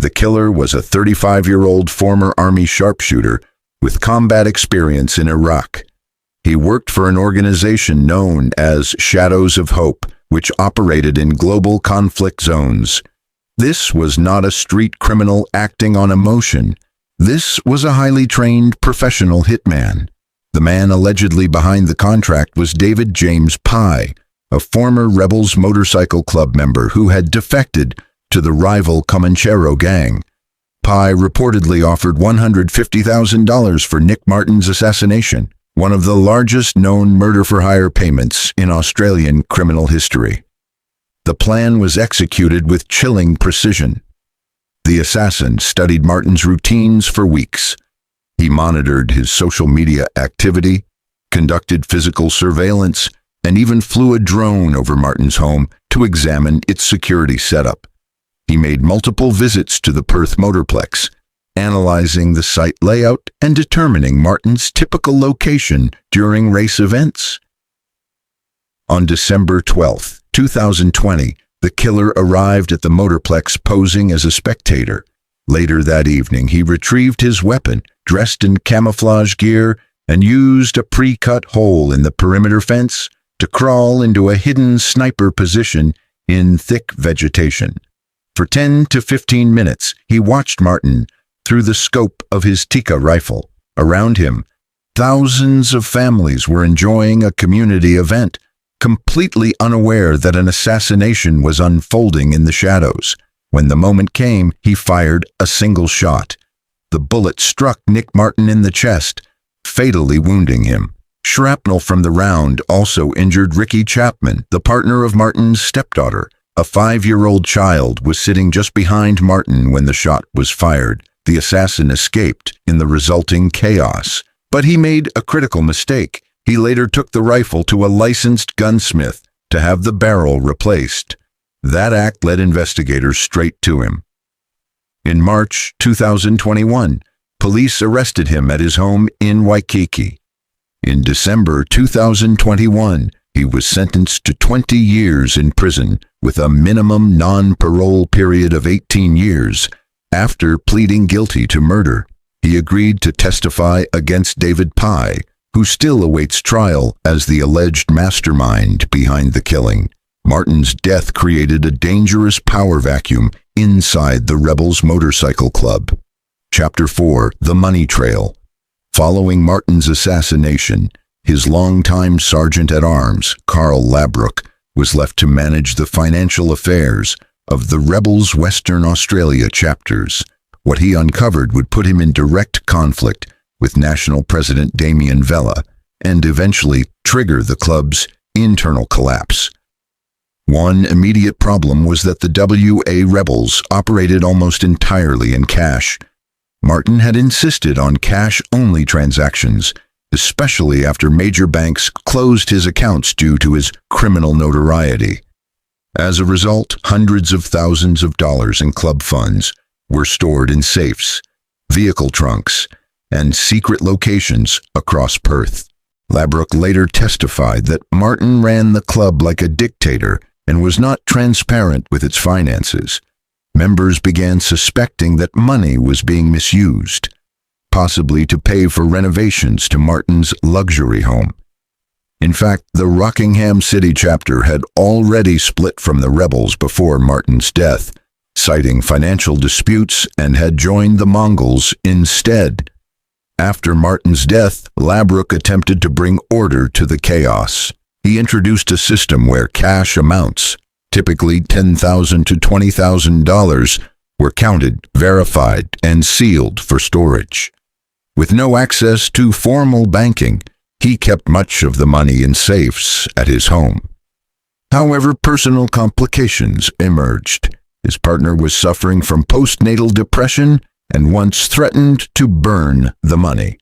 The killer was a 35-year-old former Army sharpshooter with combat experience in Iraq. He worked for an organization known as Shadows of Hope, which operated in global conflict zones. This was not a street criminal acting on emotion. This was a highly trained professional hitman. The man allegedly behind the contract was David James Pye, a former Rebels Motorcycle Club member who had defected to the rival Comanchero gang. Pye reportedly offered $150,000 for Nick Martin's assassination, one of the largest known murder-for-hire payments in Australian criminal history. The plan was executed with chilling precision. The assassin studied Martin's routines for weeks. He monitored his social media activity, conducted physical surveillance, and even flew a drone over Martin's home to examine its security setup. He made multiple visits to the Perth Motorplex, analyzing the site layout and determining Martin's typical location during race events. On December 12, 2020, the killer arrived at the Motorplex posing as a spectator. Later that evening, he retrieved his weapon, dressed in camouflage gear, and used a pre-cut hole in the perimeter fence to crawl into a hidden sniper position in thick vegetation. For 10 to 15 minutes, he watched Martin through the scope of his Tikka rifle. Around him, thousands of families were enjoying a community event, completely unaware that an assassination was unfolding in the shadows. When the moment came, he fired a single shot. The bullet struck Nick Martin in the chest, fatally wounding him. Shrapnel from the round also injured Ricky Chapman, the partner of Martin's stepdaughter. A 5-year-old child was sitting just behind Martin when the shot was fired. The assassin escaped in the resulting chaos, but he made a critical mistake. He later took the rifle to a licensed gunsmith to have the barrel replaced. That act led investigators straight to him. In March 2021, police arrested him at his home in Waikiki. In December 2021, he was sentenced to 20 years in prison with a minimum non-parole period of 18 years. After pleading guilty to murder, he agreed to testify against David Pye, who still awaits trial as the alleged mastermind behind the killing. Martin's death created a dangerous power vacuum inside the Rebels Motorcycle Club. Chapter 4: The Money Trail. Following Martin's assassination, his longtime sergeant-at-arms, Carl Labrook, was left to manage the financial affairs of the Rebels Western Australia chapters. What he uncovered would put him in direct conflict with National President Damien Vella and eventually trigger the club's internal collapse. One immediate problem was that the WA Rebels operated almost entirely in cash. Martin had insisted on cash-only transactions, especially after major banks closed his accounts due to his criminal notoriety. As a result, hundreds of thousands of dollars in club funds were stored in safes, vehicle trunks, and secret locations across Perth. Labrook later testified that Martin ran the club like a dictator and was not transparent with its finances. Members began suspecting that money was being misused, possibly to pay for renovations to Martin's luxury home. In fact, the Rockingham City chapter had already split from the Rebels before Martin's death, citing financial disputes, and had joined the Mongols instead. After Martin's death, Labrook attempted to bring order to the chaos. He introduced a system where cash amounts, typically $10,000 to $20,000, were counted, verified, and sealed for storage. With no access to formal banking, he kept much of the money in safes at his home. However, personal complications emerged. His partner was suffering from postnatal depression and once threatened to burn the money.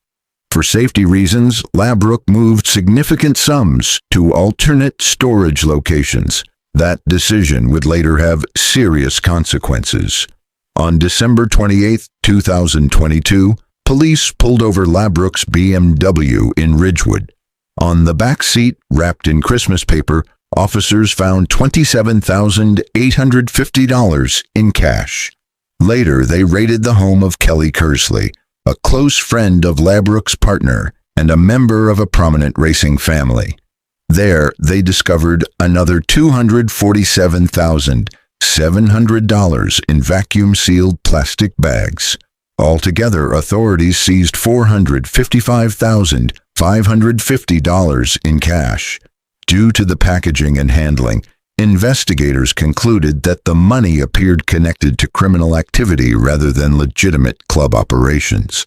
For safety reasons, Labrook moved significant sums to alternate storage locations. That decision would later have serious consequences. On December 28, 2022, police pulled over Labrook's BMW in Ridgewood. On the back seat, wrapped in Christmas paper, officers found $27,850 in cash. Later, they raided the home of Kelly Kersley, a close friend of Labrook's partner and a member of a prominent racing family. There, they discovered another $247,700 in vacuum-sealed plastic bags. Altogether, authorities seized $455,550 in cash. Due to the packaging and handling, investigators concluded that the money appeared connected to criminal activity rather than legitimate club operations.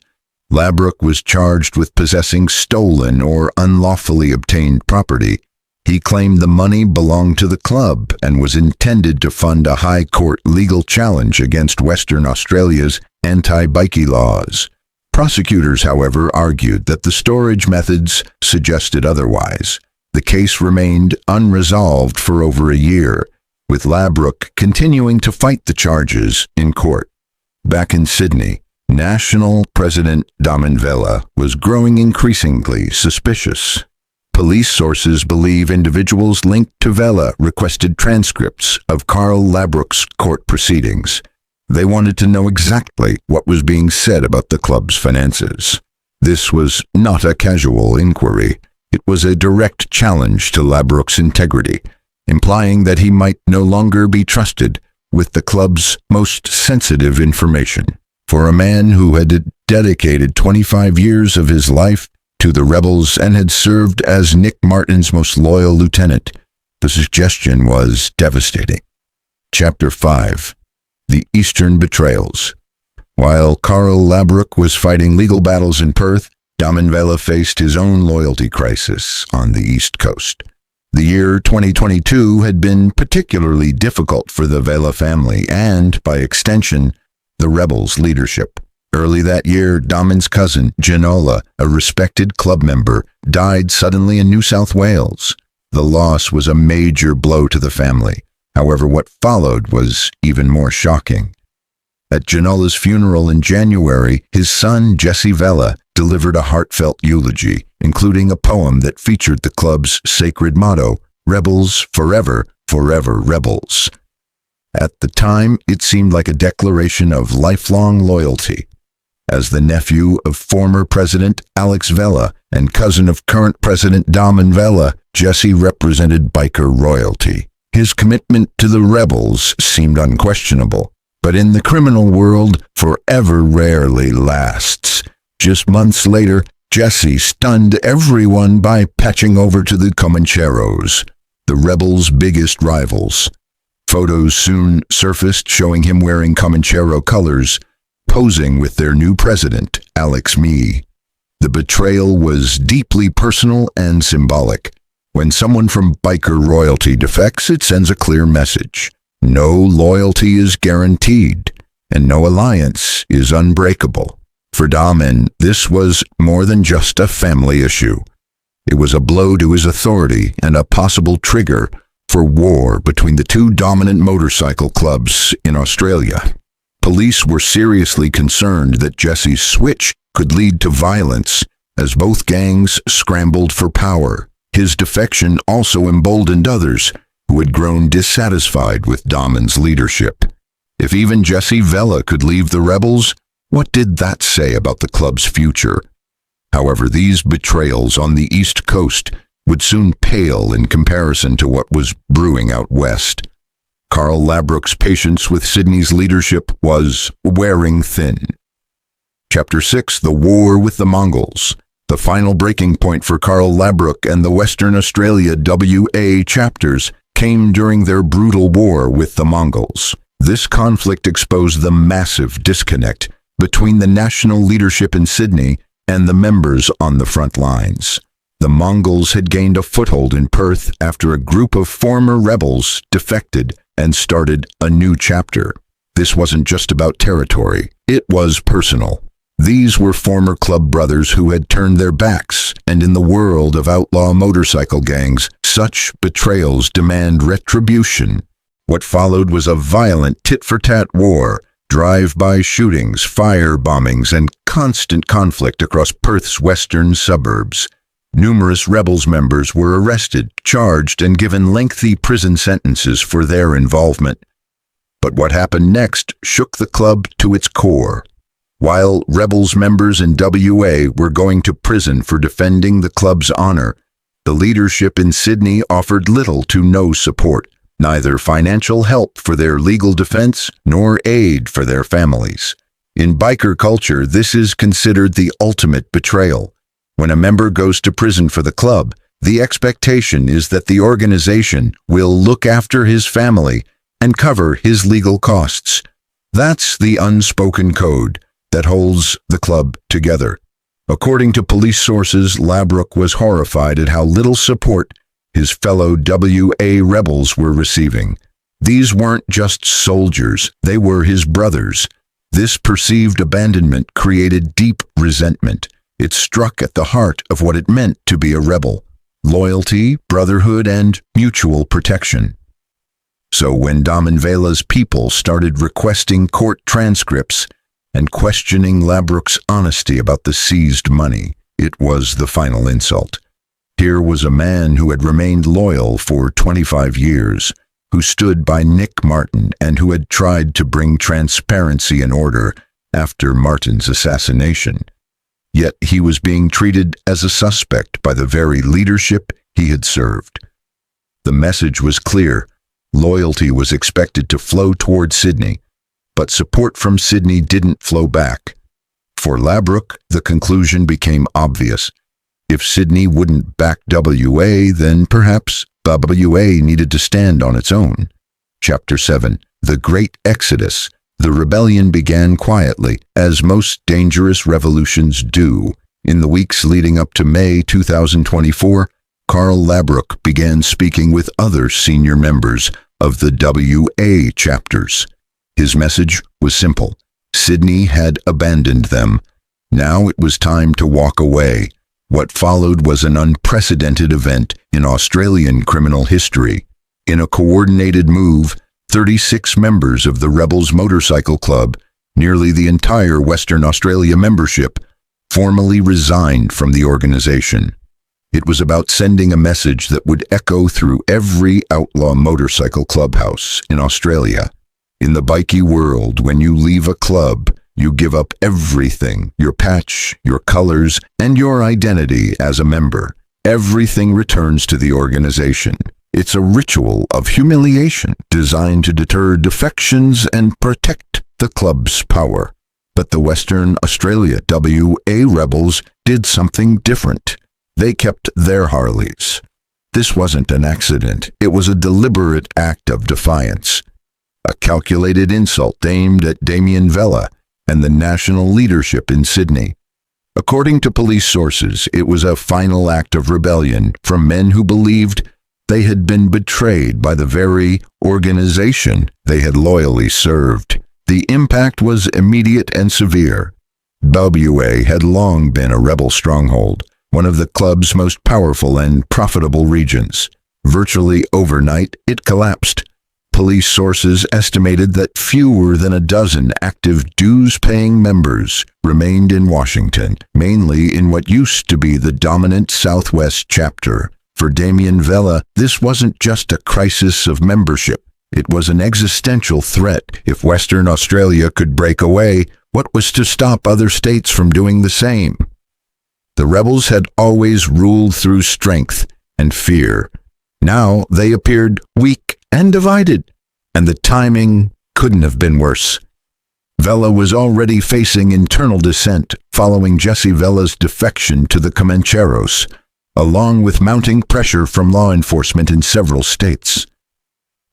Labrook was charged with possessing stolen or unlawfully obtained property. He claimed the money belonged to the club and was intended to fund a high court legal challenge against Western Australia's anti-bikie laws. Prosecutors, however, argued that the storage methods suggested otherwise. The case remained unresolved for over a year, with Labrook continuing to fight the charges in court. Back in Sydney, National President Daman Vella was growing increasingly suspicious. Police sources believe individuals linked to Vella requested transcripts of Carl Labrook's court proceedings. They wanted to know exactly what was being said about the club's finances. This was not a casual inquiry. It was a direct challenge to Labrook's integrity, implying that he might no longer be trusted with the club's most sensitive information. For a man who had dedicated 25 years of his life to the rebels and had served as Nick Martin's most loyal lieutenant, the suggestion was devastating. Chapter 5. The Eastern Betrayals. While Carl Labrook was fighting legal battles in Perth, Daman Vella faced his own loyalty crisis on the East Coast. The year 2022 had been particularly difficult for the Vella family and, by extension, the rebels' leadership. Early that year, Daman's cousin, Janola, a respected club member, died suddenly in New South Wales. The loss was a major blow to the family. However, what followed was even more shocking. At Janola's funeral in January, his son, Jesse Vella, delivered a heartfelt eulogy, including a poem that featured the club's sacred motto, "Rebels forever, forever rebels." At the time, it seemed like a declaration of lifelong loyalty. As the nephew of former President Alex Vella and cousin of current President Daman Vella, Jesse represented biker royalty. His commitment to the rebels seemed unquestionable, but in the criminal world, forever rarely lasts. Just months later, Jesse stunned everyone by patching over to the Comancheros, the rebels' biggest rivals. Photos soon surfaced showing him wearing Comanchero colors, posing with their new president, Alex Mee. The betrayal was deeply personal and symbolic. When someone from biker royalty defects, it sends a clear message. No loyalty is guaranteed, and no alliance is unbreakable. For Daman, this was more than just a family issue. It was a blow to his authority and a possible trigger for war between the two dominant motorcycle clubs in Australia. Police were seriously concerned that Jesse's switch could lead to violence as both gangs scrambled for power. His defection also emboldened others who had grown dissatisfied with Daman's leadership. If even Jesse Vella could leave the rebels, what did that say about the club's future? However, these betrayals on the East Coast would soon pale in comparison to what was brewing out west. Carl Labrook's patience with Sydney's leadership was wearing thin. Chapter 6. The War with the Mongols. The final breaking point for Carl Labrook and the Western Australia WA chapters came during their brutal war with the Mongols. This conflict exposed the massive disconnect between the national leadership in Sydney and the members on the front lines. The Mongols had gained a foothold in Perth after a group of former rebels defected and started a new chapter. This wasn't just about territory, it was personal. These were former club brothers who had turned their backs, and in the world of outlaw motorcycle gangs, such betrayals demand retribution. What followed was a violent tit-for-tat war, drive-by shootings, fire bombings, and constant conflict across Perth's western suburbs. Numerous rebels members were arrested, charged, and given lengthy prison sentences for their involvement. But what happened next shook the club to its core. While rebels members in WA were going to prison for defending the club's honor, the leadership in Sydney offered little to no support, neither financial help for their legal defense nor aid for their families. In biker culture, this is considered the ultimate betrayal. When a member goes to prison for the club, the expectation is that the organization will look after his family and cover his legal costs. That's the unspoken code that holds the club together. According to police sources, Labrook was horrified at how little support his fellow WA rebels were receiving. These weren't just soldiers, they were his brothers. This perceived abandonment created deep resentment. It struck at the heart of what it meant to be a rebel: loyalty, brotherhood, and mutual protection. So when Damanvela's people started requesting court transcripts and questioning Labrook's honesty about the seized money, it was the final insult. Here was a man who had remained loyal for 25 years, who stood by Nick Martin and who had tried to bring transparency and order after Martin's assassination. Yet he was being treated as a suspect by the very leadership he had served. The message was clear. Loyalty was expected to flow toward Sydney, but support from Sydney didn't flow back. For Labrook, the conclusion became obvious. If Sydney wouldn't back WA, then perhaps WA needed to stand on its own. Chapter 7. The Great Exodus. The rebellion began quietly, as most dangerous revolutions do. In the weeks leading up to May 2024, Carl Labrook began speaking with other senior members of the WA chapters. His message was simple. Sydney had abandoned them. Now it was time to walk away. What followed was an unprecedented event in Australian criminal history. In a coordinated move, 36 members of the Rebels Motorcycle Club, nearly the entire Western Australia membership, formally resigned from the organization. It was about sending a message that would echo through every outlaw motorcycle clubhouse in Australia. In the Bikie world, when you leave a club, you give up everything: your patch, your colors, and your identity as a member. Everything returns to the organization. It's a ritual of humiliation designed to deter defections and protect the club's power. But the Western Australia WA rebels did something different. They kept their Harleys. This wasn't an accident. It was a deliberate act of defiance. A calculated insult aimed at Damien Vella and the national leadership in Sydney. According to police sources, it was a final act of rebellion from men who believed they had been betrayed by the very organization they had loyally served. The impact was immediate and severe. WA had long been a rebel stronghold, one of the club's most powerful and profitable regions. Virtually overnight, it collapsed. Police sources estimated that fewer than a dozen active dues-paying members remained in Washington, mainly in what used to be the dominant Southwest chapter. For Damien Vella, this wasn't just a crisis of membership. It was an existential threat. If Western Australia could break away, what was to stop other states from doing the same? The rebels had always ruled through strength and fear. Now they appeared weak and divided, and the timing couldn't have been worse. Vella was already facing internal dissent following Jesse Vella's defection to the Comancheros, along with mounting pressure from law enforcement in several states.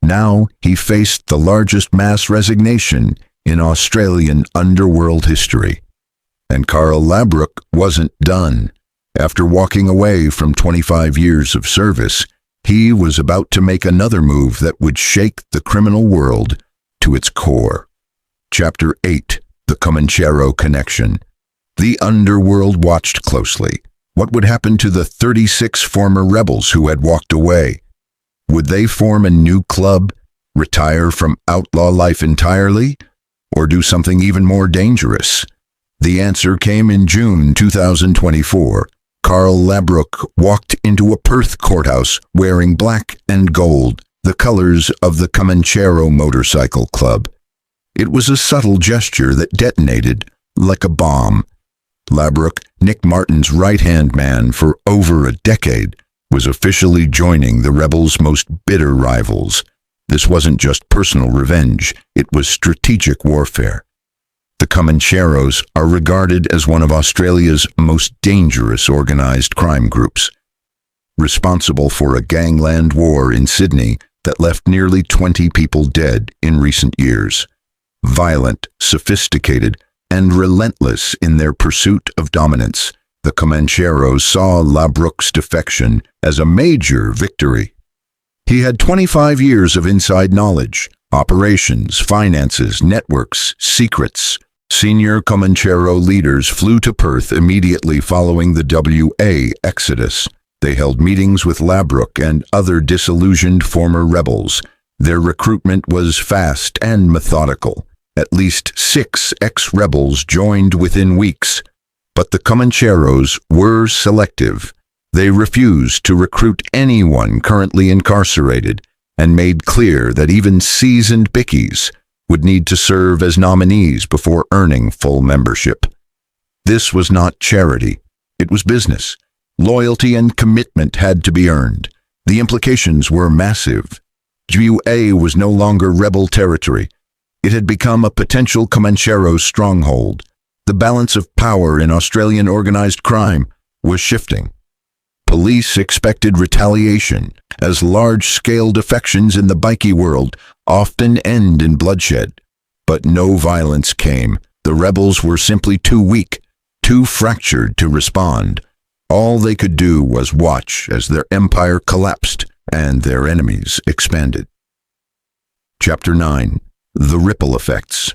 Now he faced the largest mass resignation in Australian underworld history. And Carl Labrook wasn't done. After walking away from 25 years of service, he was about to make another move that would shake the criminal world to its core. Chapter 8. The Comanchero Connection. The underworld watched closely. What would happen to the 36 former rebels who had walked away? Would they form a new club, retire from outlaw life entirely, or do something even more dangerous? The answer came in June 2024. Carl Labrook walked into a Perth courthouse wearing black and gold, the colors of the Comanchero motorcycle club. It was a subtle gesture that detonated like a bomb. Labrook, Nick Martin's right-hand man for over a decade, was officially joining the rebels' most bitter rivals. This wasn't just personal revenge, it was strategic warfare. The Comancheros are regarded as one of Australia's most dangerous organized crime groups, responsible for a gangland war in Sydney that left nearly 20 people dead in recent years. Violent, sophisticated, and relentless in their pursuit of dominance, the Comancheros saw Labrook's defection as a major victory. He had 25 years of inside knowledge, operations, finances, networks, secrets. Senior Comanchero leaders flew to Perth immediately following the WA exodus. They held meetings with Labrook and other disillusioned former rebels. Their recruitment was fast and methodical. At least 6 ex-rebels joined within weeks. But the Comancheros were selective. They refused to recruit anyone currently incarcerated and made clear that even seasoned Bikies would need to serve as nominees before earning full membership. This was not charity. It was business. Loyalty and commitment had to be earned. The implications were massive. WA was no longer rebel territory. It had become a potential Comanchero stronghold. The balance of power in Australian organized crime was shifting. Police expected retaliation, as large-scale defections in the Bikie world often end in bloodshed. But no violence came. The rebels were simply too weak, too fractured to respond. All they could do was watch as their empire collapsed and their enemies expanded. Chapter 9. The Ripple Effects.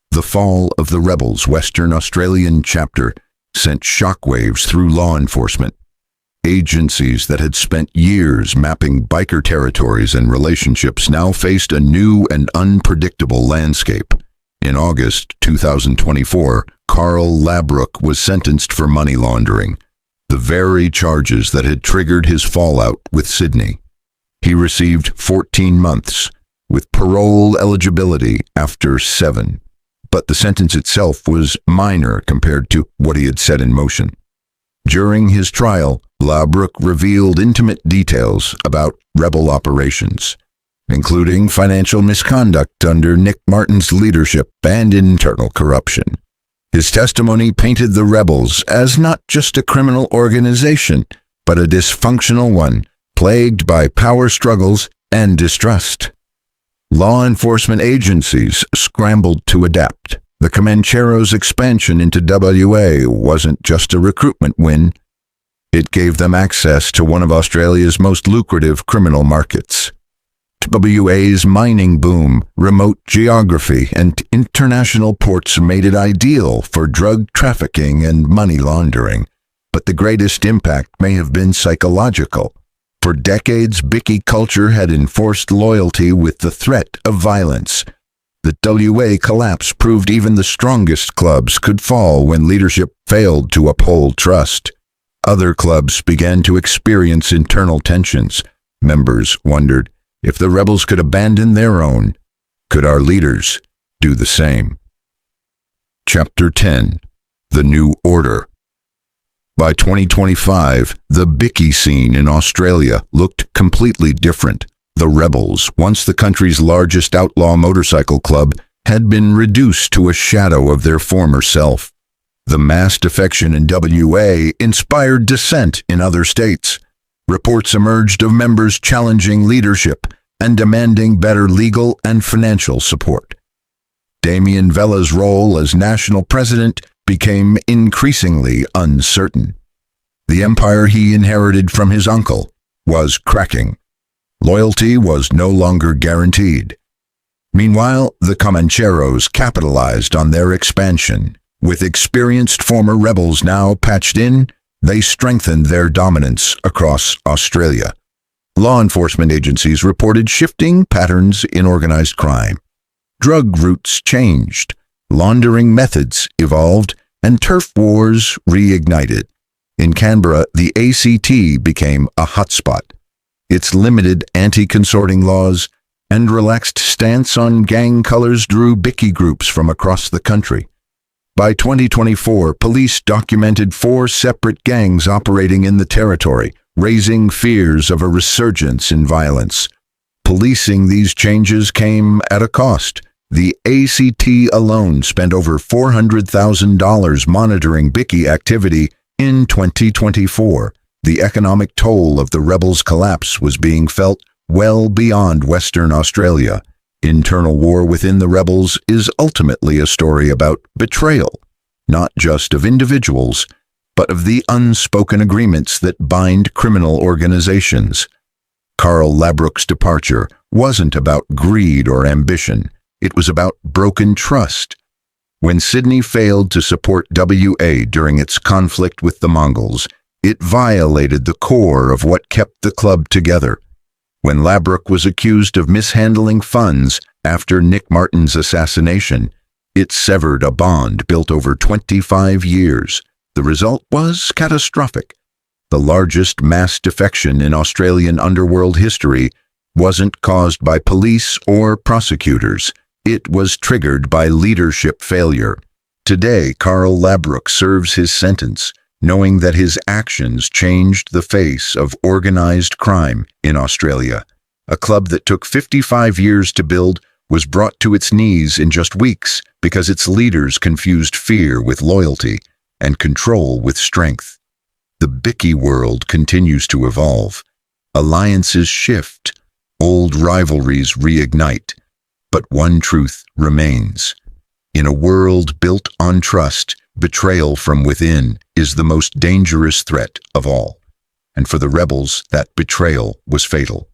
The fall of the rebels' Western Australian chapter sent shockwaves through law enforcement. Agencies that had spent years mapping biker territories and relationships now faced a new and unpredictable landscape. In August 2024, Carl Labrook was sentenced for money laundering, the very charges that had triggered his fallout with Sydney. He received 14 months, with parole eligibility after 7. But the sentence itself was minor compared to what he had set in motion. During his trial, Labrook revealed intimate details about rebel operations, including financial misconduct under Nick Martin's leadership and internal corruption. His testimony painted the rebels as not just a criminal organization, but a dysfunctional one, plagued by power struggles and distrust. Law enforcement agencies scrambled to adapt. The Comancheros' expansion into WA wasn't just a recruitment win. It gave them access to one of Australia's most lucrative criminal markets. WA's mining boom, remote geography, and international ports made it ideal for drug trafficking and money laundering. But the greatest impact may have been psychological. For decades, Bikie culture had enforced loyalty with the threat of violence. The WA collapse proved even the strongest clubs could fall when leadership failed to uphold trust. Other clubs began to experience internal tensions. Members wondered, if the rebels could abandon their own, could our leaders do the same? Chapter 10. The New Order. By 2025, the Bikie scene in Australia looked completely different. The rebels, once the country's largest outlaw motorcycle club, had been reduced to a shadow of their former self. The mass defection in WA inspired dissent in other states. Reports emerged of members challenging leadership and demanding better legal and financial support. Damien Vella's role as national president became increasingly uncertain. The empire he inherited from his uncle was cracking. Loyalty was no longer guaranteed. Meanwhile, the Comancheros capitalized on their expansion. With experienced former rebels now patched in, they strengthened their dominance across Australia. Law enforcement agencies reported shifting patterns in organized crime. Drug routes changed, laundering methods evolved, and turf wars reignited. In Canberra, the ACT became a hotspot. Its limited anti-consorting laws and relaxed stance on gang colors drew Bikie groups from across the country. By 2024, police documented 4 separate gangs operating in the territory, raising fears of a resurgence in violence. Policing these changes came at a cost. The ACT alone spent over $400,000 monitoring Bikie activity in 2024. The economic toll of the rebels' collapse was being felt well beyond Western Australia. Internal war within the rebels is ultimately a story about betrayal, not just of individuals, but of the unspoken agreements that bind criminal organizations. Carl Labrook's departure wasn't about greed or ambition. It was about broken trust. When Sydney failed to support WA during its conflict with the Mongols, it violated the core of what kept the club together. When Labrook was accused of mishandling funds after Nick Martin's assassination, it severed a bond built over 25 years. The result was catastrophic. The largest mass defection in Australian underworld history wasn't caused by police or prosecutors. It was triggered by leadership failure. Today, Carl Labrook serves his sentence, knowing that his actions changed the face of organized crime in Australia. A club that took 55 years to build was brought to its knees in just weeks because its leaders confused fear with loyalty and control with strength. The Bikie world continues to evolve. Alliances shift, old rivalries reignite, but one truth remains. In a world built on trust, betrayal from within is the most dangerous threat of all. And for the rebels, that betrayal was fatal.